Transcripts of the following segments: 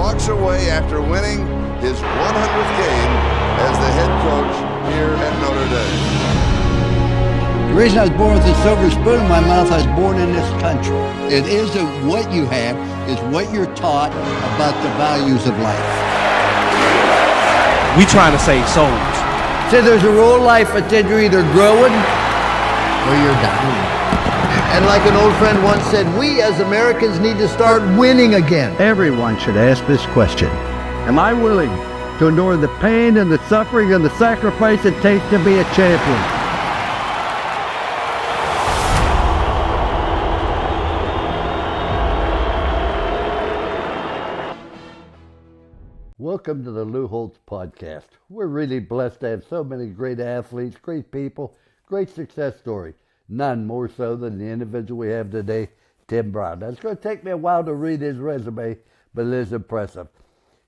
walks away after winning his 100th game as the head coach here at Notre Dame. The reason I was born with a silver spoon in my mouth, I was born in this country. It isn't what you have, it's what you're taught about the values of life. We trying to save souls. So there's a rule in life that you're either growing or you're dying. And like an old friend once said, we as Americans need to start winning again. Everyone should ask this question. Am I willing to endure the pain and the suffering and the sacrifice it takes to be a champion? Welcome to the Lou Holtz podcast. We're really blessed to have so many great athletes, great people, great success stories. None more so than the individual we have today, Tim Brown. Now, it's going to take me a while to read his resume, but it is impressive.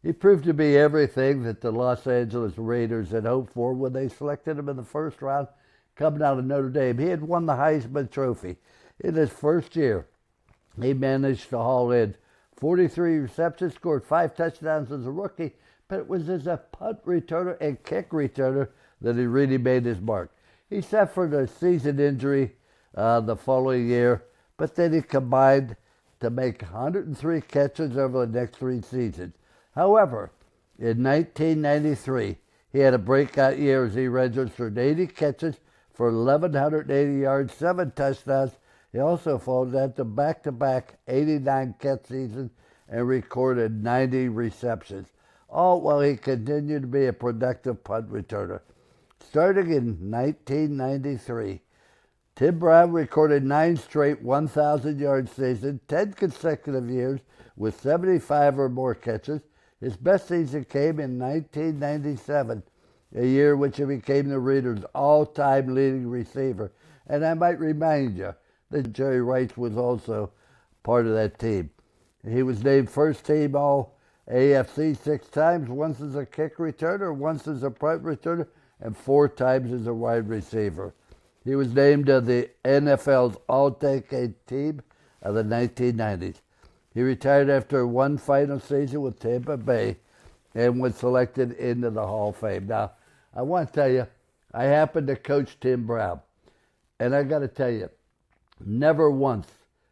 He proved to be everything that the Los Angeles Raiders had hoped for when they selected him in the first round coming out of Notre Dame. He had won the Heisman Trophy. In his first year, he managed to haul in 43 receptions, scored 5 touchdowns as a rookie, but it was as a punt returner and kick returner that he really made his mark. He suffered a season injury the following year, but then he combined to make 103 catches over the next 3 seasons. However, in 1993, he had a breakout year as he registered 80 catches for 1,180 yards, 7 touchdowns. He also followed that to back-to-back 89 catch seasons and recorded 90 receptions, all while he continued to be a productive punt returner. Starting in 1993, Tim Brown recorded 9 straight 1,000-yard seasons, 10 consecutive years with 75 or more catches. His best season came in 1997, a year which he became the Raiders' all-time leading receiver. And I might remind you that Jerry Rice was also part of that team. He was named first team All-AFC 6 times, once as a kick returner, once as a punt returner, and 4 times as a wide receiver. He was named the NFL's All-Decade Team of the 1990s. He retired after one final season with Tampa Bay and was selected into the Hall of Fame. Now, I want to tell you, I happened to coach Tim Brown, and I got to tell you, never once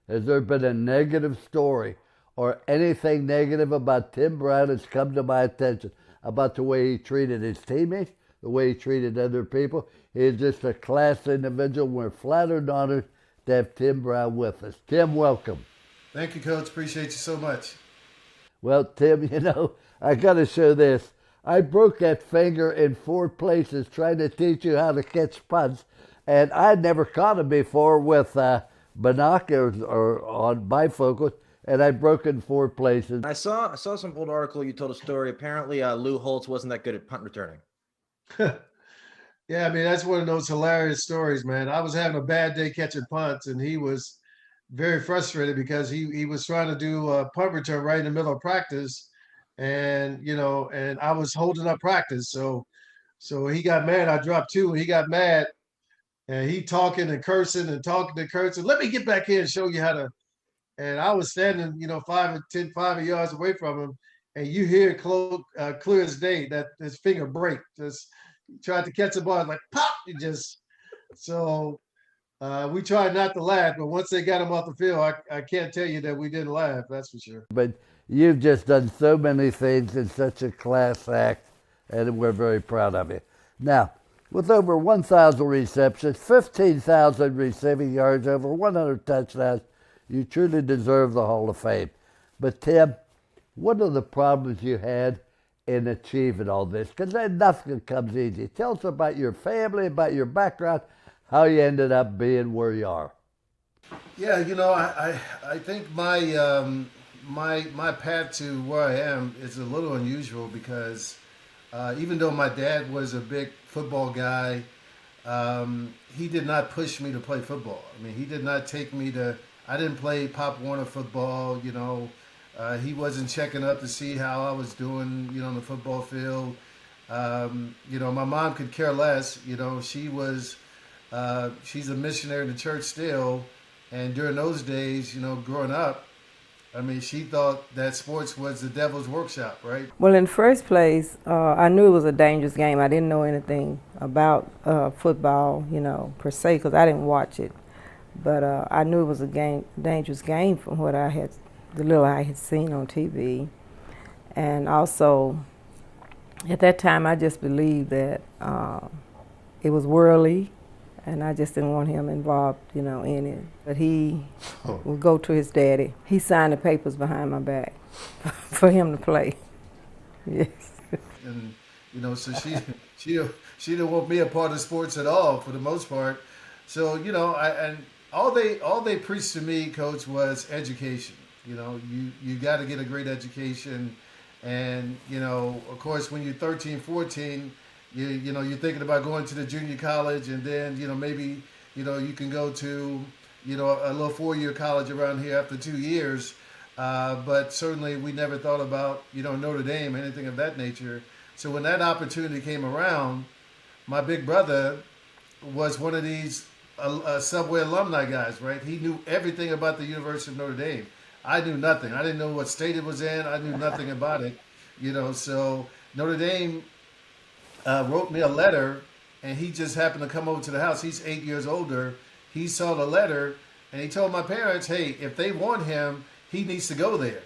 has there been a negative story or anything negative about Tim Brown that's come to my attention about the way he treated his teammates, the way he treated other people. He's just a class individual. We're flattered and honored to have Tim Brown with us. Tim, welcome. Thank you, Coach. Appreciate you so much. Well, Tim, I got to show this. I broke that finger in 4 places trying to teach you how to catch punts, and I'd never caught them before with binoculars or on bifocals, and I broke in 4 places. I saw some old article. You told a story. Apparently, Lou Holtz wasn't that good at punt returning. Yeah, I mean, that's one of those hilarious stories, man. I was having a bad day catching punts, and he was very frustrated because he was trying to do a punt return right in the middle of practice, and and I was holding up practice. So he got mad. I dropped 2, and he got mad, and he talking and cursing and talking and cursing. Let me get back here and show you how to. And I was standing, 5 yards away from him, and you hear clear as day that his finger break. Just tried to catch the ball, like pop. We tried not to laugh, but once they got him off the field, I can't tell you that we didn't laugh. That's for sure. But you've just done so many things in such a class act, and we're very proud of you. Now, with over 1,000 receptions, 15,000 receiving yards, over 100 touchdowns, you truly deserve the Hall of Fame. But Tim, what are the problems you had in achieving all this? Because nothing comes easy. Tell us about your family, about your background, how you ended up being where you are. Yeah, I think my path to where I am is a little unusual because even though my dad was a big football guy, he did not push me to play football. I mean, he did not take me to. I didn't play Pop Warner football. He wasn't checking up to see how I was doing, on the football field. My mom could care less. She's a missionary in the church still. And during those days, growing up, I mean, she thought that sports was the devil's workshop, right? Well, in the first place, I knew it was a dangerous game. I didn't know anything about football, per se, because I didn't watch it. But I knew it was a dangerous game from what the little I had seen on TV. And also, at that time, I just believed that it was worldly, and I just didn't want him involved, in it. But he would go to his daddy. He signed the papers behind my back for him to play. Yes. And so she didn't want me a part of sports at all for the most part. So and all they preached to me, Coach, was education. You got to get a great education, and of course when you're 13, 14. You're thinking about going to the junior college, and then maybe you can go to a little 4-year college around here after 2 years, but certainly we never thought about Notre Dame, anything of that nature. So when that opportunity came around, my big brother was one of these Subway alumni guys, right? He knew everything about the University of Notre Dame. I knew nothing. I didn't know what state it was in. I knew nothing about it. So Notre Dame wrote me a letter, and he just happened to come over to the house. He's 8 years older. He saw the letter, and he told my parents, hey, if they want him, he needs to go there.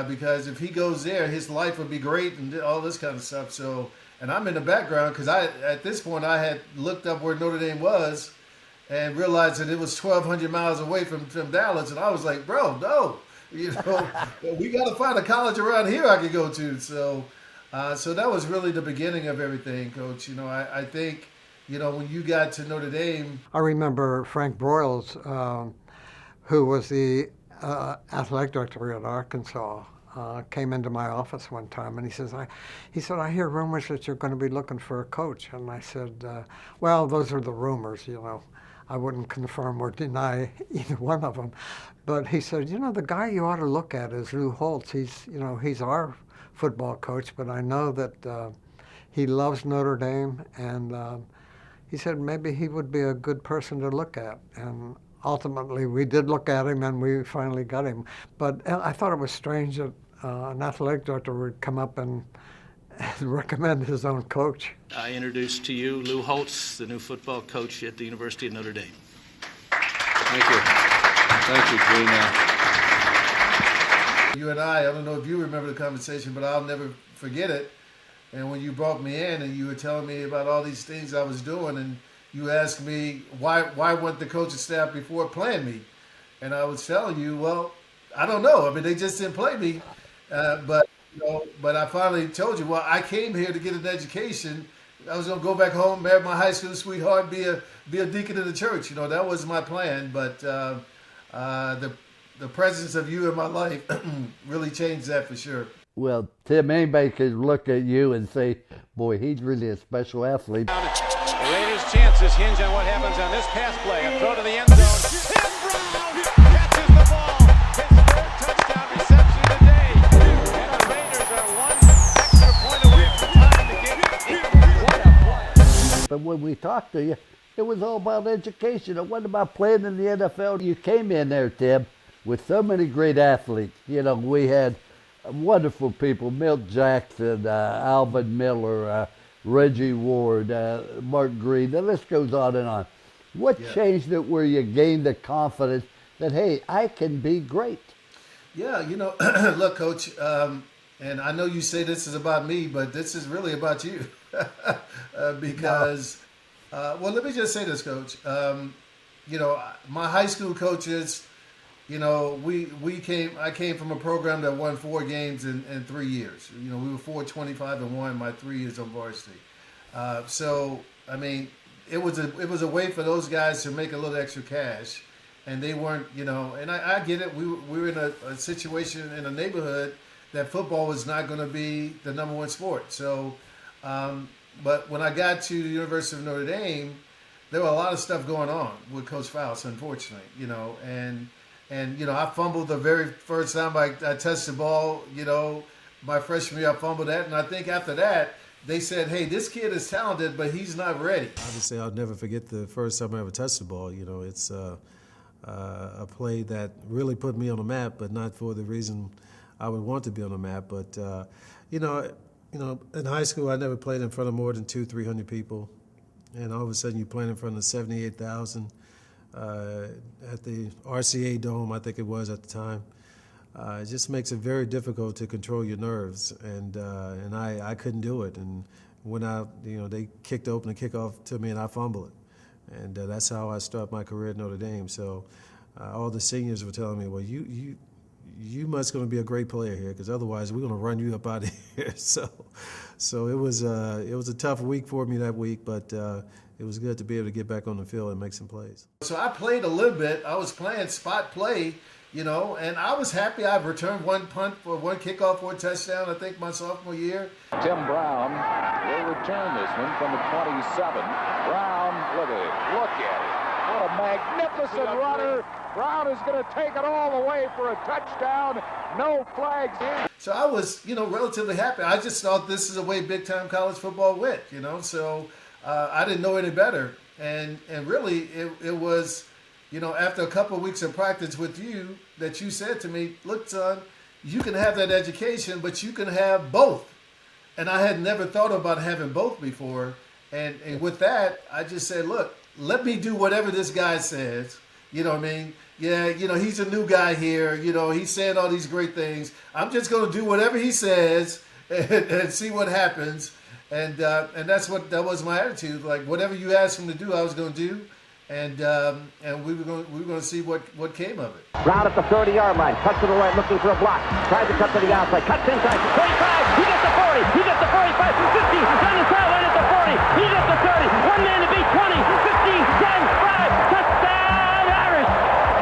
Because if he goes there, his life would be great and all this kind of stuff. So, and I'm in the background because at this point I had looked up where Notre Dame was and realized that it was 1,200 miles away from Dallas. And I was like, bro, no, we got to find a college around here I could go to. So that was really the beginning of everything, Coach. I think, when you got to Notre Dame. I remember Frank Broyles, who was the athletic director at Arkansas, came into my office one time, and he said, I hear rumors that you're going to be looking for a coach. And I said, well, those are the rumors, I wouldn't confirm or deny either one of them. But he said, the guy you ought to look at is Lou Holtz. He's our football coach, but I know that he loves Notre Dame, and he said maybe he would be a good person to look at. And ultimately, we did look at him, and we finally got him. But I thought it was strange that an athletic director would come up and recommend his own coach. I introduce to you Lou Holtz, the new football coach at the University of Notre Dame. Thank you. Thank you, Gina. You and I don't know if you remember the conversation, but I'll never forget it. And when you brought me in and you were telling me about all these things I was doing, and you asked me why wasn't the coaching staff before playing me, and I was telling you, well, I don't know. I mean, they just didn't play me, but I finally told you, well, I came here to get an education. I was gonna go back home, marry my high school sweetheart, be a deacon in the church. That was my plan. But the presence of you in my life really changed that for sure. Well, Tim, anybody could look at you and say, boy, he's really a special athlete. The Raiders' chances hinge on what happens on this pass play. A throw to the end zone. Tim Brown catches the ball. His third touchdown reception of the day. And the Raiders are one extra point away from tying the game. What a play. But when we talked to you, it was all about education. It wasn't about playing in the NFL. You came in there, Tim, with so many great athletes. We had wonderful people, Milt Jackson, Alvin Miller, Reggie Ward, Mark Green, the list goes on and on. What changed it where you gained the confidence that, hey, I can be great? Yeah, look, Coach, and I know you say this is about me, but this is really about you. Because, well, let me just say this, Coach. My high school coaches, I came from a program that won 4 games in 3 years. We were 4-25-1 my 3 years on varsity. So I mean, it was a way for those guys to make a little extra cash, and they weren't, and I get it. We were in a situation in a neighborhood that football was not going to be the number one sport. So, but when I got to the University of Notre Dame, there were a lot of stuff going on with Coach Faust, unfortunately, And, I fumbled the very first time I touched the ball, my freshman year, I fumbled that. And I think after that, they said, hey, this kid is talented, but he's not ready. Obviously, I'll never forget the first time I ever touched the ball. It's a play that really put me on the map, but not for the reason I would want to be on the map. But you know, in high school, I never played in front of more than 200-300 people, and all of a sudden you're playing in front of 78,000 at the RCA Dome, I think it was at the time. It just makes it very difficult to control your nerves, and I couldn't do it. And went out, they kicked open the kickoff to me, and I fumbled it, and that's how I started my career at Notre Dame. So all the seniors were telling me, well, you must going to be a great player here, because otherwise we're going to run you up out of here. So it was a tough week for me that week, but it was good to be able to get back on the field and make some plays. So I played a little bit. I was playing spot play, and I was happy. I returned one punt for one kickoff for a touchdown, I think, my sophomore year. Tim Brown will return this one from the 27. Brown, look at it. What a magnificent runner. Brown is going to take it all the way for a touchdown. No flags in. So I was, relatively happy. I just thought this is the way big-time college football went, So I didn't know any better. And really, it was, after a couple of weeks of practice with you, that you said to me, look, son, you can have that education, but you can have both. And I had never thought about having both before. And with that, I just said, look, let me do whatever this guy says. You know what I mean? Yeah, he's a new guy here. He's saying all these great things. I'm just going to do whatever he says and see what happens. And that was my attitude. Like, whatever you asked him to do, I was going to do. And we were going to see what came of it. Brown at the 30-yard line, cuts to the right, looking for a block. Tries to cut to the outside, cuts inside, 25. He gets the 40. He gets the 45, 50. Down the sideline at the 40. He gets the 30. One man to beat, 20, 15, 10, 5. Touchdown, Irish.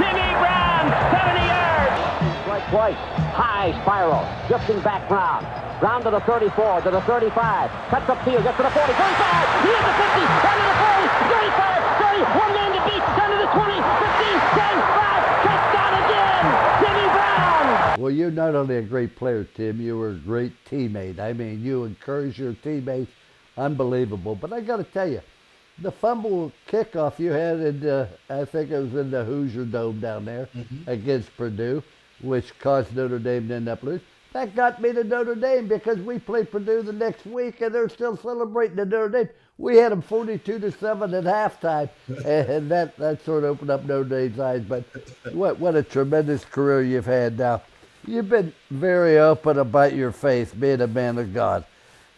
Timmy Brown, 70 yards. Strike twice. High spiral, drifting back Brown. Brown to the 34, to the 35. Cuts up field, gets to the 40, 45. He hits the 50, down to the 40, 35, 30. One man to beat, down to the 20, 15, 10, 5. Touchdown again, Timmy Brown. Well, you're not only a great player, Tim, you were a great teammate. I mean, you encourage your teammates. Unbelievable. But I got to tell you, the fumble kickoff you had in, I think it was in the Hoosier Dome down there against Purdue, which caused Notre Dame to end up losing. That got me to Notre Dame because we played Purdue the next week and they're still celebrating at Notre Dame. We had them 42-7 at halftime, and that sort of opened up Notre Dame's eyes. But what a tremendous career you've had now. You've been very open about your faith, being a man of God.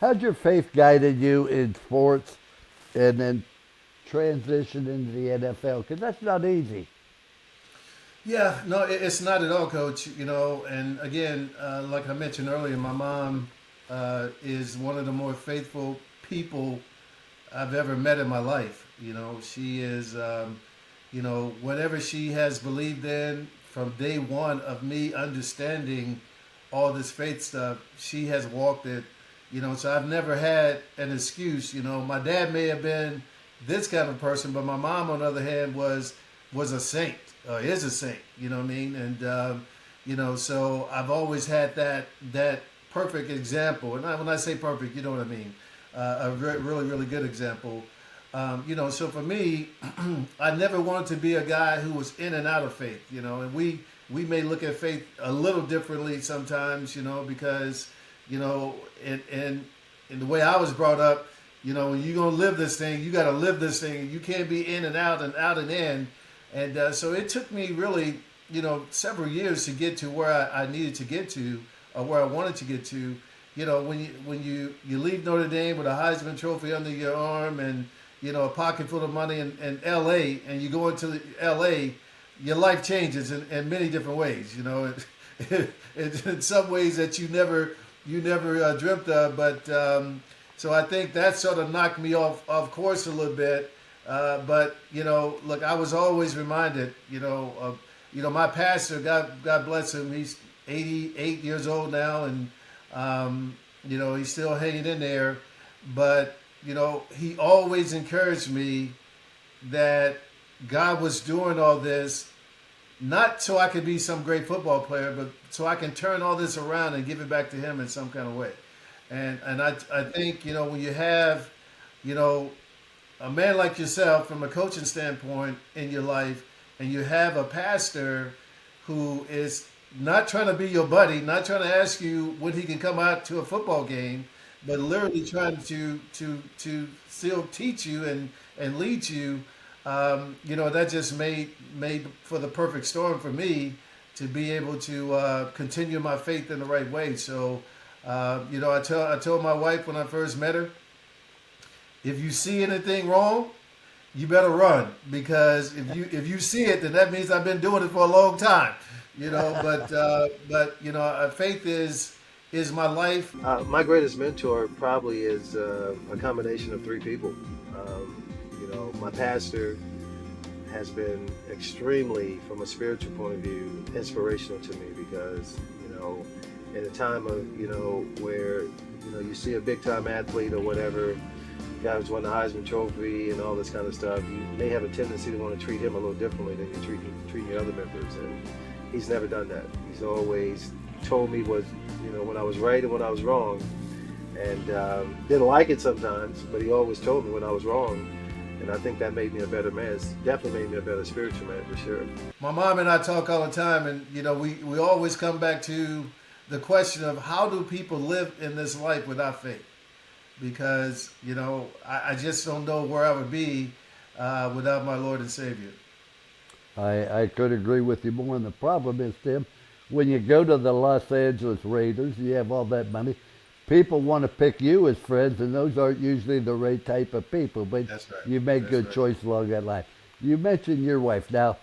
How's your faith guided you in sports and then transition into the NFL? Because that's not easy. Yeah, no, it's not at all, Coach. And again, like I mentioned earlier, my mom is one of the more faithful people I've ever met in my life. She is, whatever she has believed in from day one of me understanding all this faith stuff, she has walked it. So I've never had an excuse. My dad may have been this kind of person, but my mom, on the other hand, was a saint. Is a saint, you know what I mean? And, so I've always had that perfect example. And when I say perfect, you know what I mean? A really, really good example. So for me, I never wanted to be a guy who was in and out of faith, and we may look at faith a little differently sometimes, because, in the way I was brought up, when you're going to live this thing, you got to live this thing. You can't be in and out and in. And so it took me really, several years to get to where I needed to get to, or where I wanted to get to. When you leave Notre Dame with a Heisman Trophy under your arm and, a pocket full of money in L.A., and you go into L.A., your life changes in many different ways, in some ways that you never dreamt of. But so I think that sort of knocked me off course a little bit. But, look, I was always reminded, of, my pastor, God bless him, he's 88 years old now, and, he's still hanging in there. But, he always encouraged me that God was doing all this, not so I could be some great football player, but so I can turn all this around and give it back to him in some kind of way. And I think, when you have, a man like yourself from a coaching standpoint in your life, and you have a pastor who is not trying to be your buddy, not trying to ask you when he can come out to a football game, but literally trying to still teach you and lead you, that just made for the perfect storm for me to be able to continue my faith in the right way. So, I told my wife when I first met her, if you see anything wrong, you better run, because if you see it, then that means I've been doing it for a long time. Faith is my life. My greatest mentor probably is a combination of three people. My pastor has been extremely, from a spiritual point of view, inspirational to me, because in a time of where you see a big time athlete or whatever, guy who's won the Heisman Trophy and all this kind of stuff, you may have a tendency to want to treat him a little differently than you treat your other members, and he's never done that. He's always told me when I was right and when I was wrong, and didn't like it sometimes, but he always told me when I was wrong, and I think that made me a better man. It's definitely made me a better spiritual man, for sure. My mom and I talk all the time, and we always come back to the question of how do people live in this life without faith? Because I just don't know where I would be without my Lord and Savior. I could agree with you more. And the problem is, Tim, when you go to the Los Angeles Raiders, you have all that money, people want to pick you as friends, and those aren't usually the right type of people. But that's right. You make good choices along that line. You mentioned your wife. Now,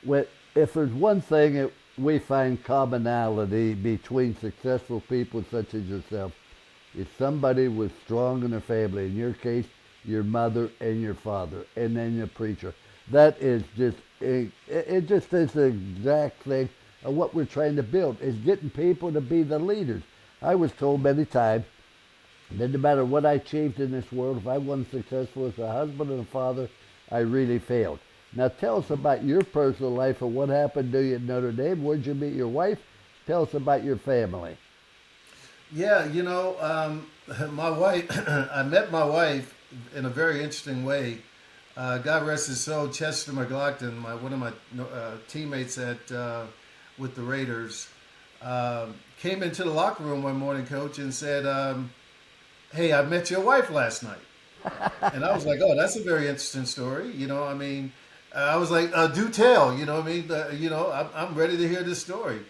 if there's one thing that we find commonality between successful people such as yourself, is somebody was strong in their family. In your case, your mother and your father, and then your preacher. That is just, it just is the exact thing of what we're trying to build, is getting people to be the leaders. I was told many times that no matter what I achieved in this world, if I wasn't successful as a husband and a father, I really failed. Now tell us about your personal life and what happened to you at Notre Dame. Where'd you meet your wife? Tell us about your family. Yeah, my wife, I met my wife in a very interesting way. God rest his soul, Chester McLaughlin, one of my teammates with the Raiders, came into the locker room one morning, Coach, and said, hey, I met your wife last night. And I was like, oh, that's a very interesting story. I was like, do tell, I'm ready to hear this story.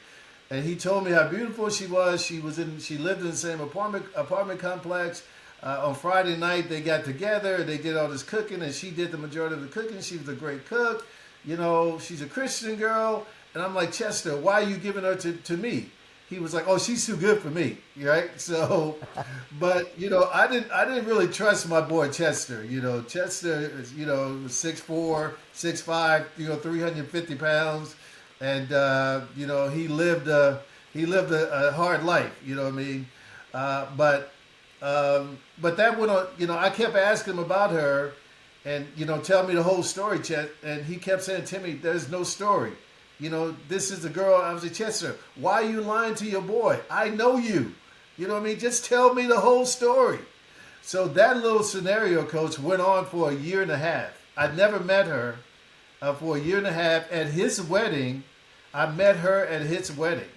And he told me how beautiful she was. She lived in the same apartment complex. On Friday night, they got together. They did all this cooking, and she did the majority of the cooking. She was a great cook. She's a Christian girl. And I'm like, Chester, why are you giving her to me? He was like, oh, she's too good for me, right? So, but I didn't really trust my boy Chester. Chester is 6'4", 6'5", 350 pounds. And he lived a hard life, but that went on. I kept asking him about her, and tell me the whole story, Chet. And he kept saying, Timmy, there's no story. This is the girl. I was like, Chester, why are you lying to your boy? I know you. Just tell me the whole story. So that little scenario, Coach, went on for a year and a half. I'd never met her for a year and a half. At his wedding, I met her at his wedding.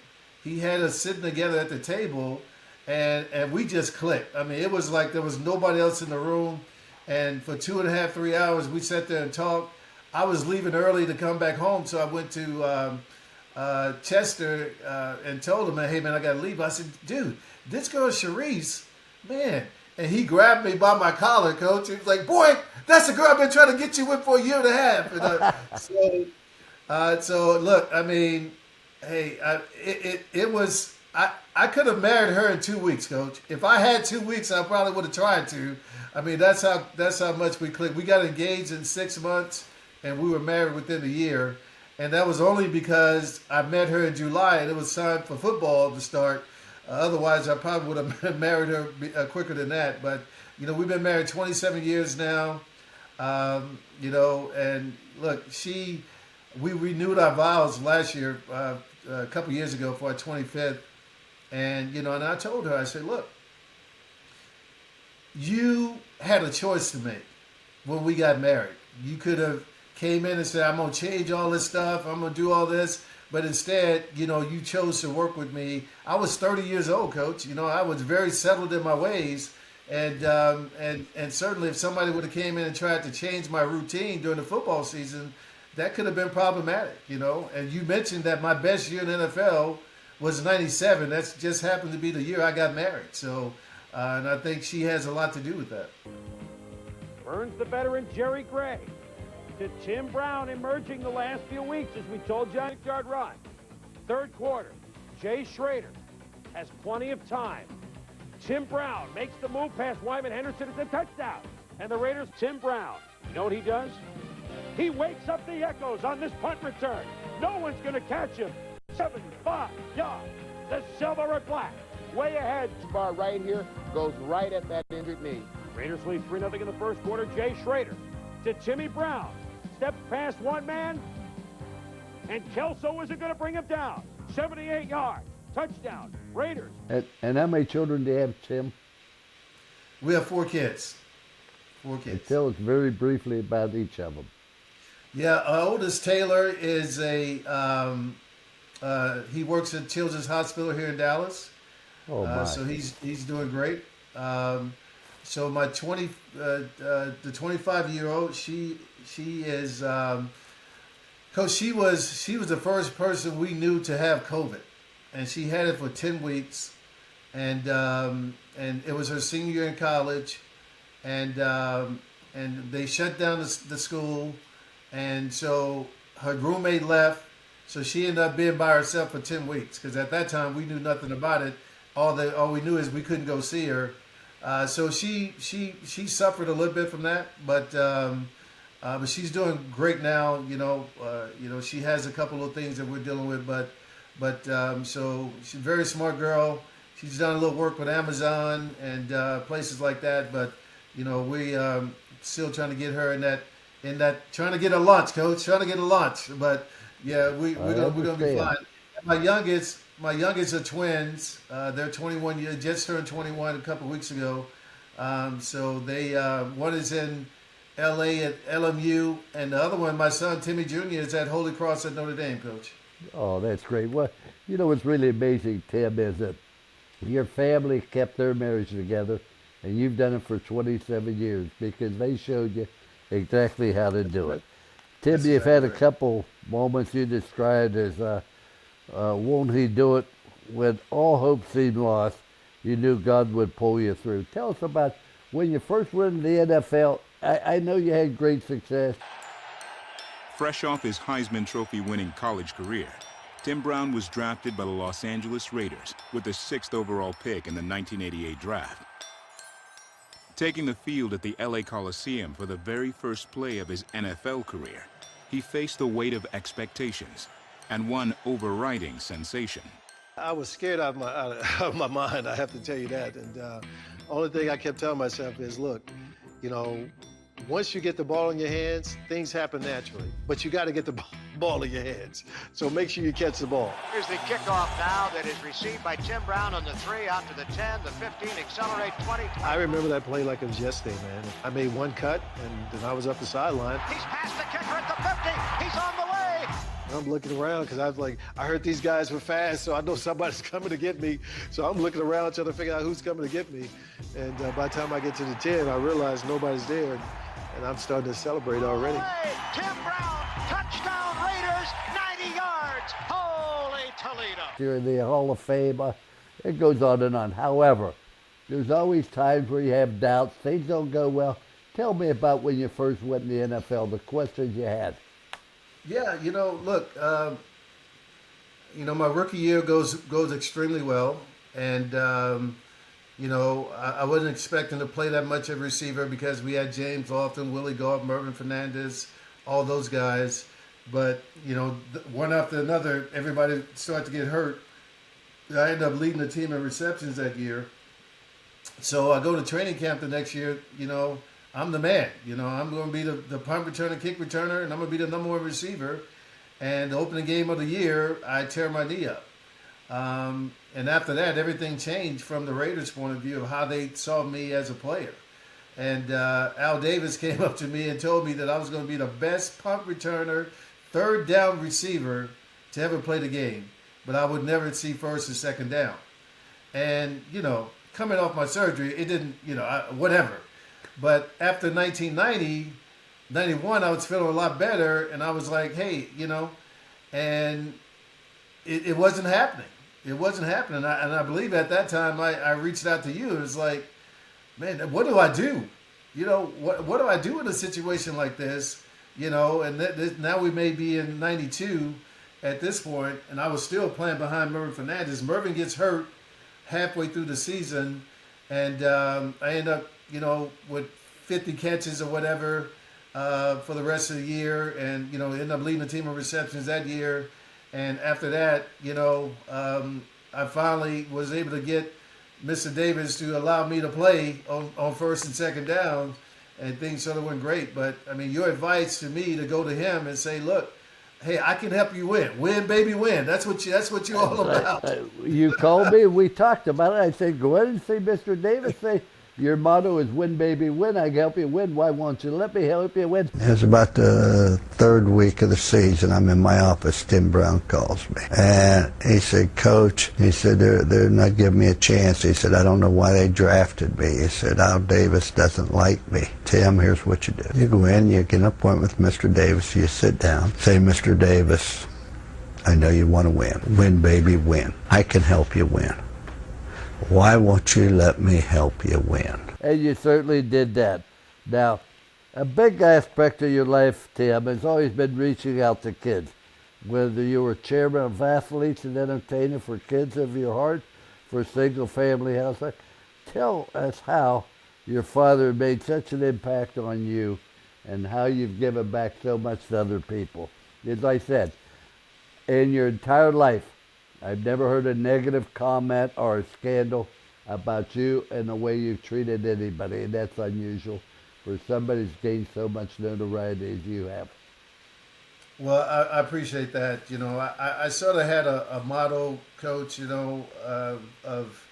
He had us sitting together at the table, and we just clicked. I mean, it was like there was nobody else in the room. And for 2.5, 3 hours, we sat there and talked. I was leaving early to come back home, so I went to Chester and told him, hey, man, I got to leave. I said, dude, this girl Sharice, man. And he grabbed me by my collar, Coach. He was like, boy, that's the girl I've been trying to get you with for a year and a half. And, so look, I mean, hey, it was, I could have married her in 2 weeks, Coach. If I had 2 weeks, I probably would have tried to. I mean, that's how much we clicked. We got engaged in 6 months, and we were married within a year. And that was only because I met her in July, and it was time for football to start. Otherwise, I probably would have married her quicker than that. But, we've been married 27 years now. And look, we renewed our vows last year, a couple years ago for our 25th. And, and I told her, I said, look, you had a choice to make when we got married. You could have came in and said, I'm going to change all this stuff. I'm going to do all this. But instead, you know, you chose to work with me. I was 30 years old, Coach. You know, I was very settled in my ways. And certainly if somebody would have came in and tried to change my routine during the football season, that could have been problematic, you know. And you mentioned that my best year in the NFL was 97. That's just happened to be the year I got married. So, and I think she has a lot to do with that. Burns the veteran Jerry Gray to Tim Brown, emerging the last few weeks, as we told you, 6-yard run. Third quarter, Jay Schrader has plenty of time. Tim Brown makes the move past Wyman Henderson. It's a touchdown. And the Raiders, Tim Brown, you know what he does? He wakes up the echoes on this punt return. No one's going to catch him. 75 yards. The silver and black. Way ahead. Bar right here goes right at that injured knee. Raiders lead 3-0 in the first quarter. Jay Schrader to Timmy Brown. Steps past one man. And Kelso isn't going to bring him down. 78 yards. Touchdown. Raiders. And how many children do you have, Tim? We have 4 kids. 4 kids. And tell us very briefly about each of them. Yeah, our oldest Taylor is he works at Children's Hospital here in Dallas. Oh my! So he's doing great. So my the 25-year-old, she is, Coach. She was the first person we knew to have COVID, and she had it for 10 weeks, and it was her senior year in college, and they shut down the school. And so her roommate left, so she ended up being by herself for 10 weeks. Because at that time we knew nothing about it. All we knew is we couldn't go see her. So she suffered a little bit from that, but she's doing great now. You know, she has a couple of things that we're dealing with, but so she's a very smart girl. She's done a little work with Amazon and places like that. But you know, we still trying to get her in that trying to get a lunch, Coach. Trying to get a lunch, but yeah, we're gonna be fine. My youngest are twins. They're 21 years, just turned 21 a couple of weeks ago. So they one is in L.A. at LMU, and the other one, my son Timmy Jr., is at Holy Cross at Notre Dame, Coach. Oh, that's great. Well, you know what's really amazing, Tim, is that your family kept their marriage together, and you've done it for 27 years because they showed you exactly how to do it. Tim, you've had a couple moments you described as won't he do it when all hope seemed lost, you knew God would pull you through. Tell us about when you first went into the NFL. I know you had great success. Fresh off his Heisman Trophy winning college career, Tim Brown was drafted by the Los Angeles Raiders with the 6th overall pick in the 1988 draft. Taking the field at the LA Coliseum for the very first play of his NFL career, he faced the weight of expectations and one overriding sensation. I was scared out of my mind, I have to tell you that. And only thing I kept telling myself is, look, you know, once you get the ball in your hands, things happen naturally. But you got to get the ball in your hands. So make sure you catch the ball. Here's the kickoff now that is received by Tim Brown on the 3, out to the 10, the 15, accelerate 20. I remember that play like it was yesterday, man. I made one cut, and then I was up the sideline. He's past the kicker at the 50. He's on the way. I'm looking around because I was like, I heard these guys were fast, so I know somebody's coming to get me. So I'm looking around trying to figure out who's coming to get me. And by the time I get to the 10, I realize nobody's there. And I'm starting to celebrate already. Tim Brown, touchdown Raiders, 90 yards. Holy Toledo. You're in the Hall of Fame. It goes on and on. However, there's always times where you have doubts. Things don't go well. Tell me about when you first went in the NFL, the questions you had. Yeah, you know, look, you know, my rookie year goes extremely well. And, you know, I wasn't expecting to play that much of a receiver because we had James Lofton, Willie Gault, Mervyn Fernandez, all those guys. But, you know, one after another, everybody started to get hurt. I ended up leading the team in receptions that year. So I go to training camp the next year, you know, I'm the man. You know, I'm going to be the punt returner, kick returner, and I'm going to be the number 1 receiver. And the opening game of the year, I tear my knee up. And after that, everything changed from the Raiders' point of view of how they saw me as a player. And Al Davis came up to me and told me that I was going to be the best punt returner, third down receiver to ever play the game, but I would never see first and second down. And, coming off my surgery, it didn't, whatever. But after 1990, 91, I was feeling a lot better, and I was like, hey, and it wasn't happening. It wasn't happening. And I believe at that time I reached out to you. It was like, man, what do I do? What do I do in a situation like this? And now we may be in 92 at this point, and I was still playing behind Mervin Fernandez. Mervin gets hurt halfway through the season, and I end up, with 50 catches or whatever for the rest of the year, and, end up leading the team in receptions that year. And after that, I finally was able to get Mr. Davis to allow me to play on first and second down, and things sort of went great. But, I mean, your advice to me to go to him and say, look, hey, I can help you win. Win, baby, win. That's what you're all about. You called me, we talked about it. I said, go ahead and see Mr. Davis. Say, your motto is win, baby, win. I can help you win. Why won't you let me help you win? It was about the third week of the season. I'm in my office. Tim Brown calls me. And he said, Coach, he said, they're not giving me a chance. He said, I don't know why they drafted me. He said, Al Davis doesn't like me. Tim, here's what you do. You go in, you get an appointment with Mr. Davis. You sit down. Say, Mr. Davis, I know you want to win. Win, baby, win. I can help you win. Why won't you let me help you win? And you certainly did that. Now, a big aspect of your life, Tim, has always been reaching out to kids. Whether you were chairman of athletes and entertainer for Kids of Your Heart, for Single Family House, tell us how your father made such an impact on you and how you've given back so much to other people. As I said, in your entire life, I've never heard a negative comment or a scandal about you and the way you've treated anybody, and that's unusual for somebody who's gained so much notoriety as you have. Well, I appreciate that. I sort of had a motto, Coach, of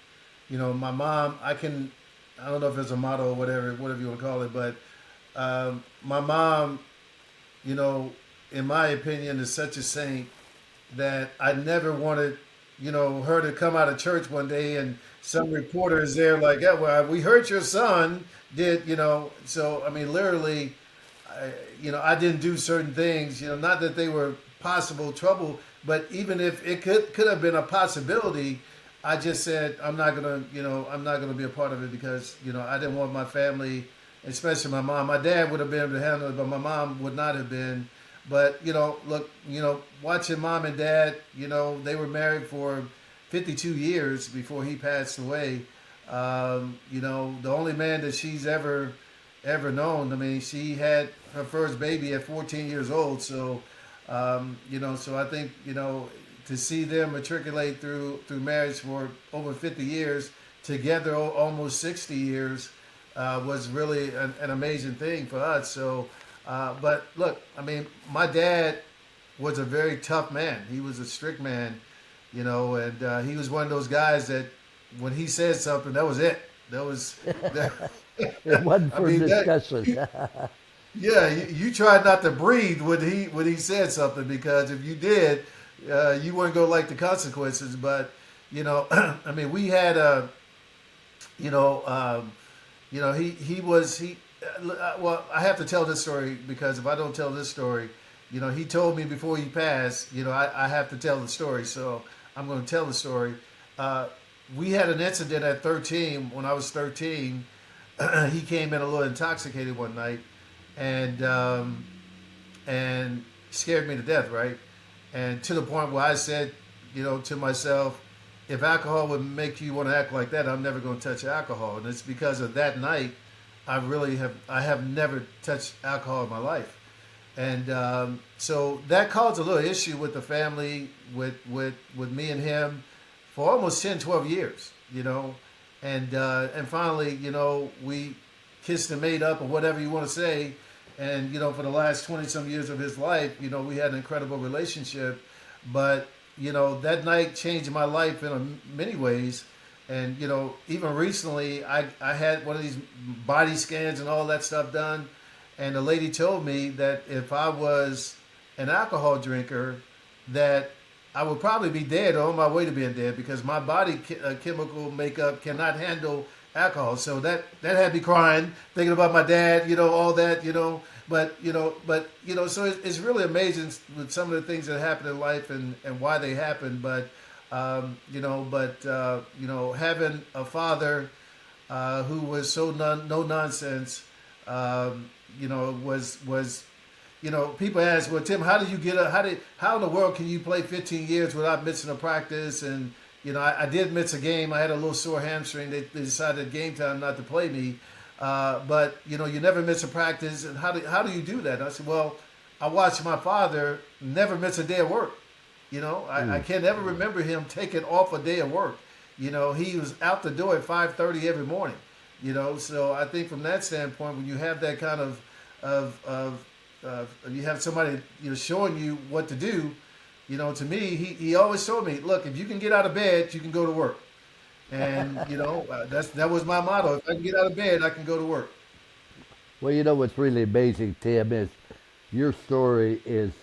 my mom. I don't know if it's a motto or whatever you want to call it, but my mom, in my opinion, is such a saint that I never wanted, her to come out of church one day and some reporter is there like, yeah, well, we heard your son did, so, I mean, literally, I didn't do certain things, not that they were possible trouble, but even if it could have been a possibility, I just said, I'm not going to be a part of it because, I didn't want my family, especially my mom. My dad would have been able to handle it, but my mom would not have been. But, look, watching mom and dad, they were married for 52 years before he passed away. The only man that she's ever known, I mean, she had her first baby at 14 years old. So, so I think, to see them matriculate through marriage for over 50 years, together almost 60 years, was really an amazing thing for us. So, but look, I mean, my dad was a very tough man. He was a strict man, and he was one of those guys that when he said something, that was it. That was it wasn't for discussion. Yeah, you tried not to breathe when he said something, because if you did, you weren't gonna like the consequences. But I mean, we had well, I have to tell this story, because if I don't tell this story, he told me before he passed, I have to tell the story. So I'm going to tell the story. We had an incident at 13. When I was 13, he came in a little intoxicated one night and scared me to death, right? And to the point where I said, to myself, if alcohol would make you want to act like that, I'm never going to touch alcohol. And it's because of that night I have never touched alcohol in my life. And so that caused a little issue with the family, with me and him for almost 10, 12 years, and finally, we kissed and made up, or whatever you want to say. And, for the last 20 some years of his life, we had an incredible relationship. But, that night changed my life in many ways, And, you know, even recently, I had one of these body scans and all that stuff done. And the lady told me that if I was an alcohol drinker, that I would probably be dead or on my way to being dead because my body chemical makeup cannot handle alcohol. So that had me crying, thinking about my dad, you know, all that, you know. But so it's really amazing with some of the things that happen in life and why they happen. But, having a father who was so no nonsense, was people ask, well, Tim, how did you get how in the world can you play 15 years without missing a practice? And, I did miss a game. I had a little sore hamstring. They decided at game time not to play me. But, you never miss a practice. And how do you do that? And I said, well, I watched my father never miss a day of work. I can't ever remember him taking off a day of work. He was out the door at 5:30 every morning. So I think from that standpoint, when you have that kind of you have somebody showing you what to do, to me he always told me, look, if you can get out of bed, you can go to work. And that was my motto. If I can get out of bed, I can go to work. Well, what's really amazing, Tim, is your story is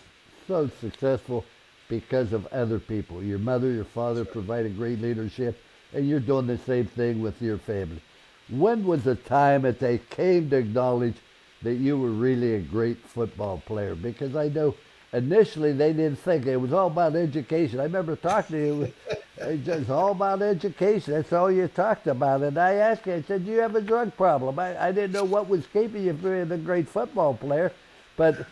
so successful because of other people. Your mother, your father provided great leadership, and you're doing the same thing with your family. When was the time that they came to acknowledge that you were really a great football player? Because I know initially they didn't think it was all about education. I remember talking to you, it's just all about education. That's all you talked about. And I asked you, I said, do you have a drug problem? I didn't know what was keeping you from being a great football player, but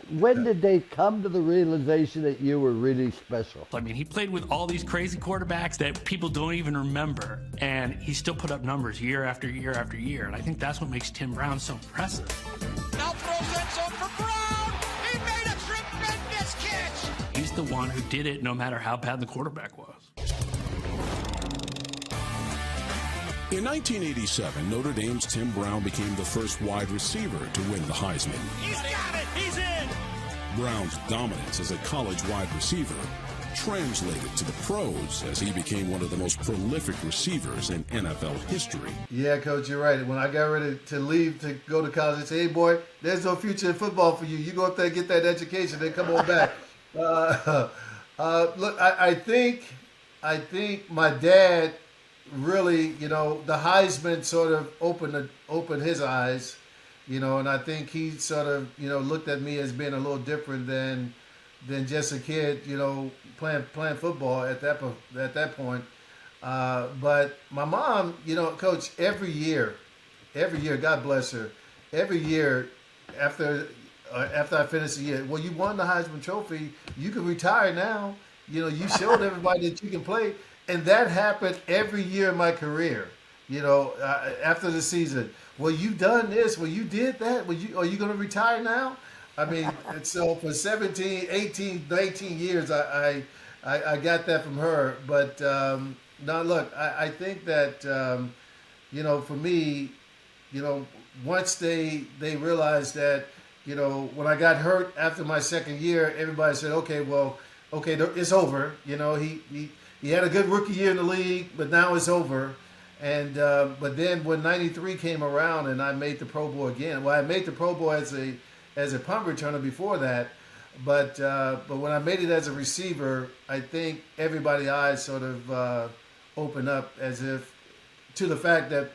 when did they come to the realization that you were really special? I mean, he played with all these crazy quarterbacks that people don't even remember, and he still put up numbers year after year after year, and I think that's what makes Tim Brown so impressive. Now throws end zone for Brown. He made a tremendous catch. He's the one who did it no matter how bad the quarterback was. In 1987, Notre Dame's Tim Brown became the first wide receiver to win the Heisman. He's got it. He's in. Brown's dominance as a college wide receiver translated to the pros as he became one of the most prolific receivers in NFL history. Yeah, Coach, you're right. When I got ready to leave to go to college, I said, hey, boy, there's no future in football for you. You go up there and get that education, then come on back. Look, I think my dad really, the Heisman sort of opened his eyes, and I think he sort of, looked at me as being a little different than just a kid, playing football at that point. But my mom, Coach, every year, God bless her, every year after I finished the year, well, you won the Heisman Trophy, you can retire now. You showed everybody that you can play. And that happened every year in my career, after the season. Well, you done this. Well, you did that. Are you going to retire now? I mean, and so for 17, 18, 19 years, I got that from her. But now, look, I think that, for me, once they realized that, when I got hurt after my second year, everybody said, okay, it's over. He had a good rookie year in the league, but now it's over. And but then when '93 came around and I made the Pro Bowl again, well, I made the Pro Bowl as a punt returner before that, but when I made it as a receiver, I think everybody's eyes sort of opened up as if to the fact that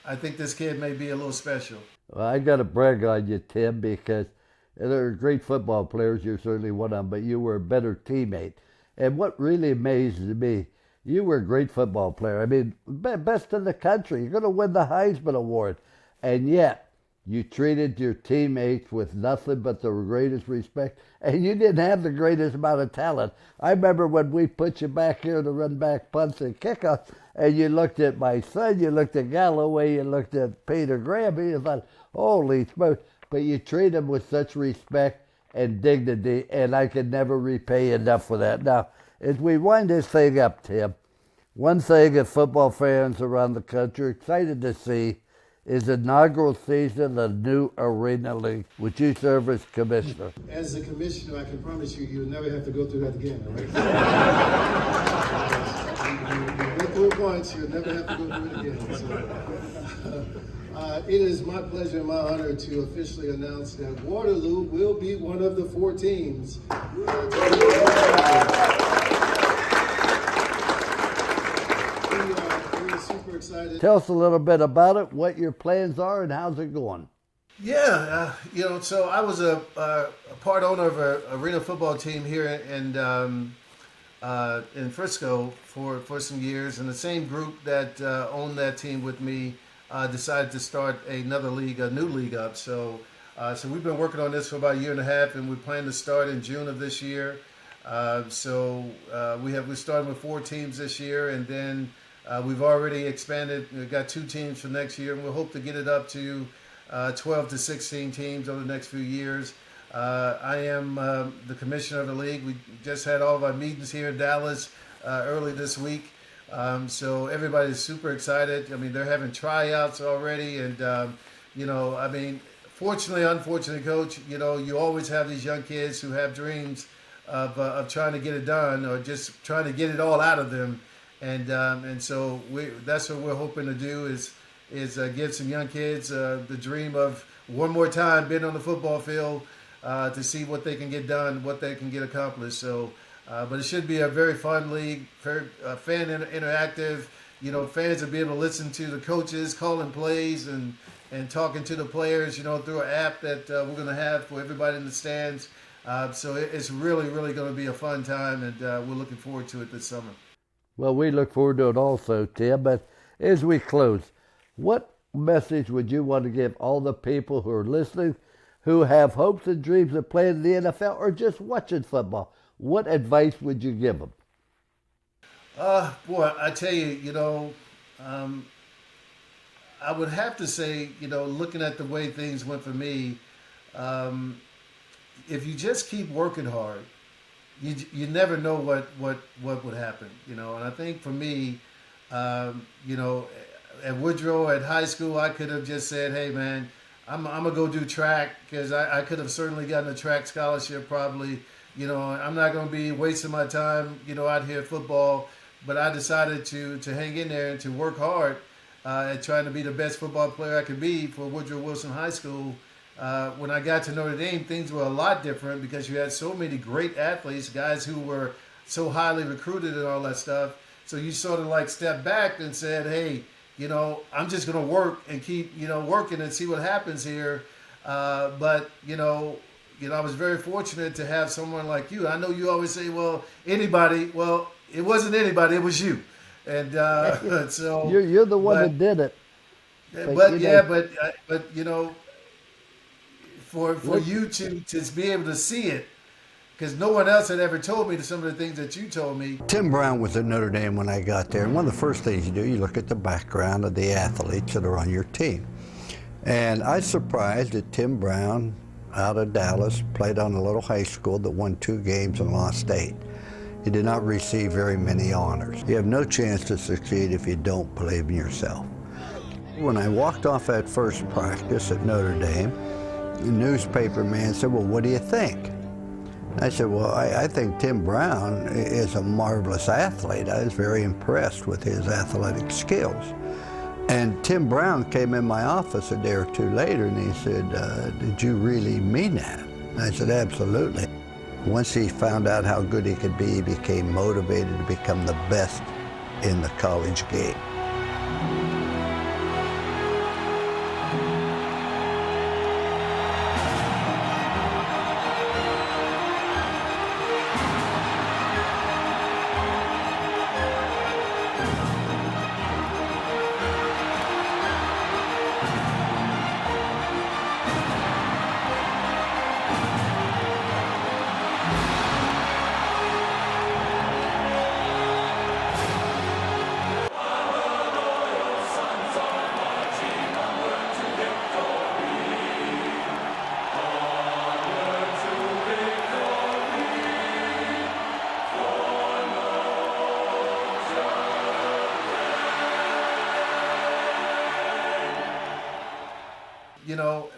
I think this kid may be a little special. Well, I got to brag on you, Tim, because there are great football players. You're certainly one of them, but you were a better teammate. And what really amazes me, you were a great football player. I mean, best in the country. You're going to win the Heisman Award. And yet, you treated your teammates with nothing but the greatest respect. And you didn't have the greatest amount of talent. I remember when we put you back here to run back punts and kickoffs, and you looked at my son, you looked at Galloway, you looked at Peter Graham, and you thought, holy smokes. But you treat them with such respect and dignity, and I can never repay enough for that. Now, as we wind this thing up, Tim, one thing that football fans around the country are excited to see is the inaugural season of the new Arena League, which you serve as commissioner. As a commissioner, I can promise you'll never have to go through that again, all right? it once, you'll never have to go do it again. So, it is my pleasure and my honor to officially announce that Waterloo will be one of the 4 teams. We're super excited. Tell us a little bit about it, what your plans are, and how's it going? Yeah, so I was a part owner of an arena football team here in Frisco for some years, and the same group that owned that team with me decided to start another league, a new league up. So we've been working on this for about a year and a half, and we plan to start in June of this year. We're starting with 4 teams this year, and then we've already expanded. We've got 2 teams for next year, and we'll hope to get it up to 12 to 16 teams over the next few years. I am the commissioner of the league. We just had all of our meetings here in Dallas early this week. So everybody's super excited. I mean, they're having tryouts already. And, fortunately, unfortunately, Coach, you always have these young kids who have dreams of trying to get it done or just trying to get it all out of them. And so that's what we're hoping to do is give some young kids the dream of one more time being on the football field to see what they can get done, what they can get accomplished. So, but it should be a very fun league, very fan interactive. Fans will be able to listen to the coaches calling plays and talking to the players, through an app that we're going to have for everybody in the stands. So it's really, really going to be a fun time, and we're looking forward to it this summer. Well, we look forward to it also, Tim. But as we close, what message would you want to give all the people who are listening, who have hopes and dreams of playing in the NFL or just watching football? What advice would you give them? Boy, I tell you, I would have to say, looking at the way things went for me, if you just keep working hard, you never know what would happen, And I think for me, at Woodrow, at high school, I could have just said, hey, man, I'm going to go do track because I could have certainly gotten a track scholarship probably. I'm not going to be wasting my time, out here at football. But I decided to hang in there and to work hard at trying to be the best football player I could be for Woodrow Wilson High School. When I got to Notre Dame, things were a lot different because you had so many great athletes, guys who were so highly recruited and all that stuff. So you sort of like stepped back and said, hey, I'm just going to work and keep, working and see what happens here. But I was very fortunate to have someone like you. I know you always say, well, anybody. Well, it wasn't anybody, it was you. And so you're the one that did it. But for you to be able to see it, because no one else had ever told me some of the things that you told me. Tim Brown was at Notre Dame when I got there, and one of the first things you do, you look at the background of the athletes that are on your team. And I was surprised that Tim Brown, out of Dallas, played on a little high school that won 2 games and lost 8. He did not receive very many honors. You have no chance to succeed if you don't believe in yourself. When I walked off that first practice at Notre Dame, the newspaper man said, well, what do you think? I said, well, I think Tim Brown is a marvelous athlete. I was very impressed with his athletic skills. And Tim Brown came in my office a day or 2 later and he said, did you really mean that? And I said, absolutely. Once he found out how good he could be, he became motivated to become the best in the college game.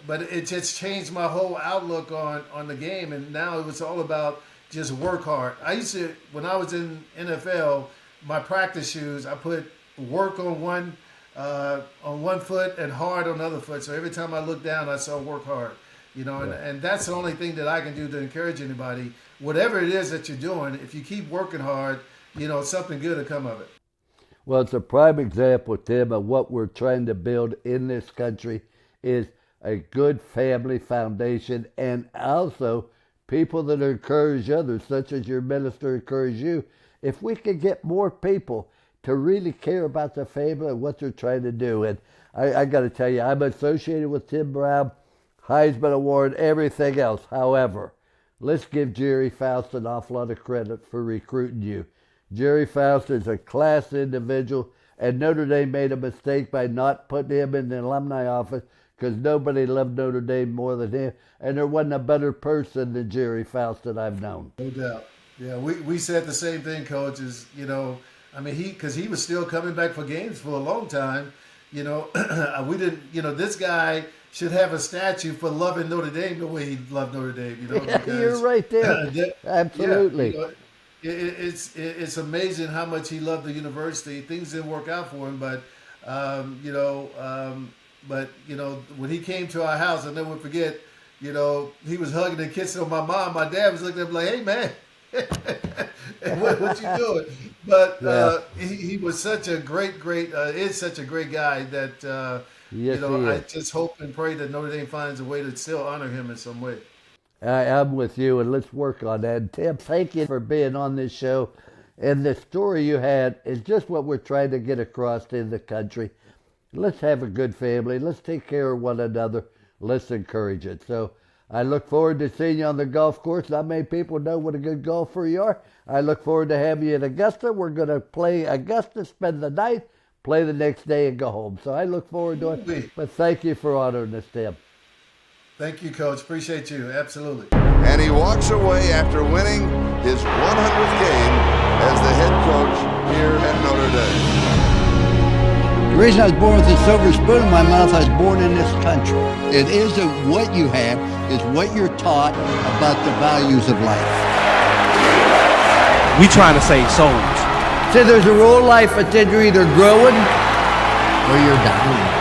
But it just changed my whole outlook on the game, and now it was all about just work hard. I used to, when I was in NFL, my practice shoes, I put work on one foot and hard on the other foot. So every time I look down, I saw work hard. And that's the only thing that I can do to encourage anybody. Whatever it is that you're doing, if you keep working hard, something good will come of it. Well, it's a prime example, Tim, of what we're trying to build in this country is a good family foundation, and also people that encourage others, such as your minister encourage you. If we could get more people to really care about their family and what they're trying to do. And I got to tell you, I'm associated with Tim Brown, Heisman Award, everything else. However, let's give Jerry Faust an awful lot of credit for recruiting you. Jerry Faust is a class individual, and Notre Dame made a mistake by not putting him in the alumni office because nobody loved Notre Dame more than him, and there wasn't a better person than Jerry Faust that I've known. No doubt. Yeah, we said the same thing, Coach, because he was still coming back for games for a long time. We didn't, this guy should have a statue for loving Notre Dame the way he loved Notre Dame, Yeah, because, you're right there. Absolutely. It's amazing how much he loved the university. Things didn't work out for him, but when he came to our house, I'll never forget, he was hugging and kissing on my mom. My dad was looking at him like, hey, man, what you doing? But he was such a great, is such a great guy that, I just hope and pray that Notre Dame finds a way to still honor him in some way. I'm with you, and let's work on that. Tim, thank you for being on this show. And the story you had is just what we're trying to get across in the country. Let's have a good family. Let's take care of one another. Let's encourage it. So I look forward to seeing you on the golf course. Not many people know what a good golfer you are. I look forward to having you in Augusta. We're going to play Augusta, spend the night, play the next day, and go home. So I look forward to it. But thank you for honoring us, Tim. Thank you, Coach. Appreciate you. Absolutely. And he walks away after winning his 100th game as the head coach here at Notre Dame. The reason I was born with a silver spoon in my mouth, I was born in this country. It isn't what you have, it's what you're taught about the values of life. We trying to save souls. See, there's a rule in life that you're either growing or you're dying.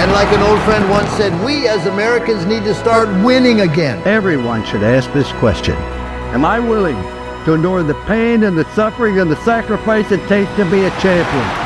And like an old friend once said, we as Americans need to start winning again. Everyone should ask this question. Am I willing to endure the pain and the suffering and the sacrifice it takes to be a champion?